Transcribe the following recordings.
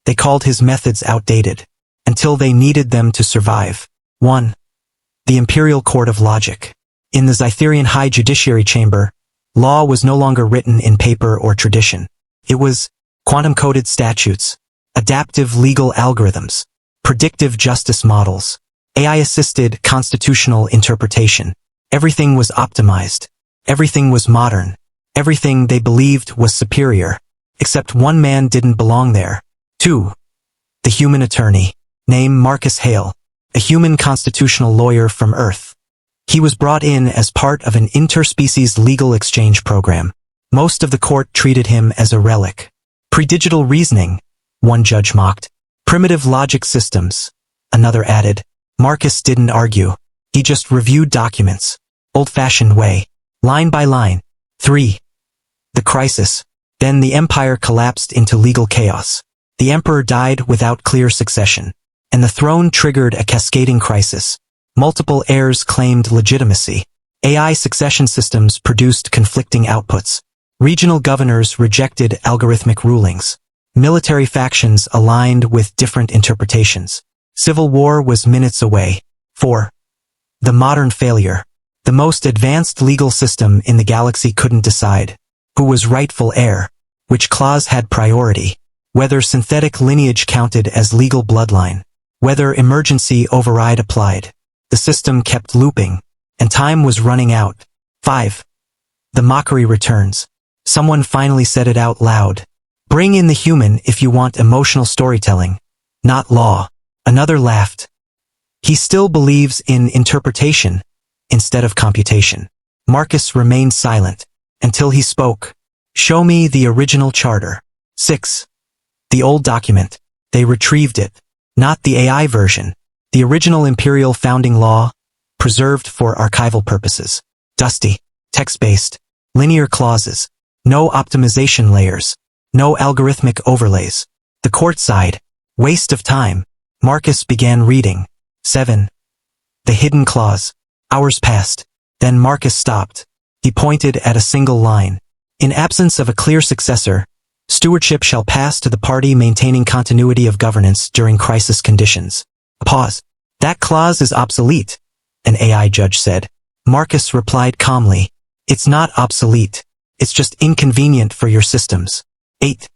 They called his methods outdated, until they needed them to survive. 1. The Imperial Court of Logic. In the Zytherian High Judiciary Chamber, law was no longer written in paper or tradition. It was quantum-coded statutes, adaptive legal algorithms, predictive justice models, AI-assisted constitutional interpretation. Everything was optimized. Everything was modern. Everything they believed was superior. Except one man didn't belong there. 2. The human attorney. Name Marcus Hale, a human constitutional lawyer from Earth. He was brought in as part of an interspecies legal exchange program. Most of the court treated him as a relic. Pre-digital reasoning, one judge mocked. Primitive logic systems, another added. Marcus didn't argue. He just reviewed documents. Old-fashioned way. Line by line. 3. The crisis. Then the empire collapsed into legal chaos. The emperor died without clear succession, and the throne triggered a cascading crisis. Multiple heirs claimed legitimacy. AI succession systems produced conflicting outputs. Regional governors rejected algorithmic rulings. Military factions aligned with different interpretations. Civil war was minutes away. 4. The modern failure. The most advanced legal system in the galaxy couldn't decide who was rightful heir, which clause had priority, whether synthetic lineage counted as legal bloodline, whether emergency override applied. The system kept looping, and time was running out. 5. The mockery returns. Someone finally said it out loud. Bring in the human if you want emotional storytelling, not law. Another laughed. He still believes in interpretation instead of computation. Marcus remained silent until he spoke. Show me the original charter. 6. The old document. They retrieved it. Not the AI version. The original imperial founding law, preserved for archival purposes. Dusty, text-based, linear clauses, no optimization layers, no algorithmic overlays. The court sighed. Waste of time. Marcus began reading. 7. The hidden clause. Hours passed. Then Marcus stopped. He pointed at a single line. In absence of a clear successor, stewardship shall pass to the party maintaining continuity of governance during crisis conditions. A pause. That clause is obsolete, an AI judge said. Marcus replied calmly. It's not obsolete. It's just inconvenient for your systems. 8.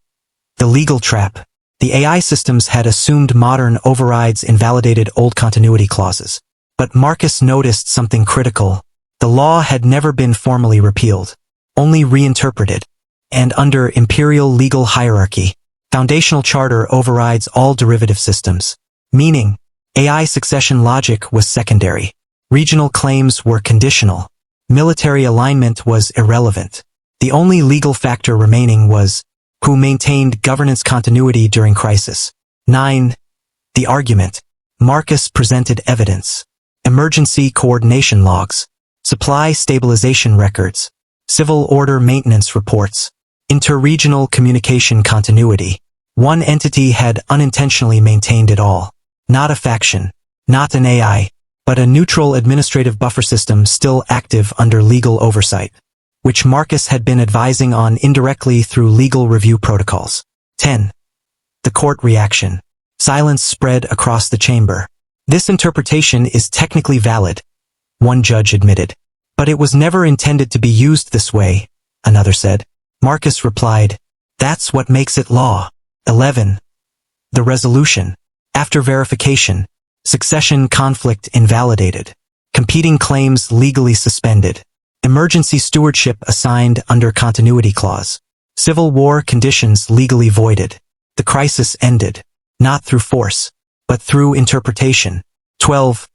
The legal trap. The AI systems had assumed modern overrides invalidated old continuity clauses. But Marcus noticed something critical. The law had never been formally repealed, only reinterpreted. And under imperial legal hierarchy, foundational charter overrides all derivative systems. Meaning, AI succession logic was secondary. Regional claims were conditional. Military alignment was irrelevant. The only legal factor remaining was who maintained governance continuity during crisis. 9. The argument. Marcus presented evidence. Emergency coordination logs. Supply stabilization records. Civil order maintenance reports. Interregional communication continuity. One entity had unintentionally maintained it all. Not a faction, not an AI, but a neutral administrative buffer system still active under legal oversight, which Marcus had been advising on indirectly through legal review protocols. 10. The court reaction. Silence spread across the chamber. This interpretation is technically valid, one judge admitted, but it was never intended to be used this way, another said. Marcus replied, that's what makes it law. 11. The resolution. After verification, succession conflict invalidated, competing claims legally suspended, emergency stewardship assigned under continuity clause, civil war conditions legally voided. The crisis ended, not through force, but through interpretation. 12.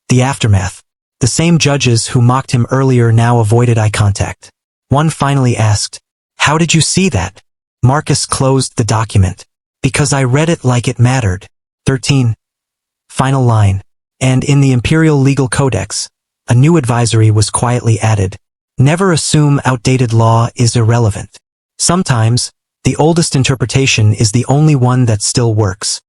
The aftermath. The same judges who mocked him earlier now avoided eye contact. One finally asked, how did you see that? Marcus closed the document. Because I read it like it mattered. 13. Final line. And in the Imperial Legal Codex, a new advisory was quietly added. Never assume outdated law is irrelevant. Sometimes, the oldest interpretation is the only one that still works.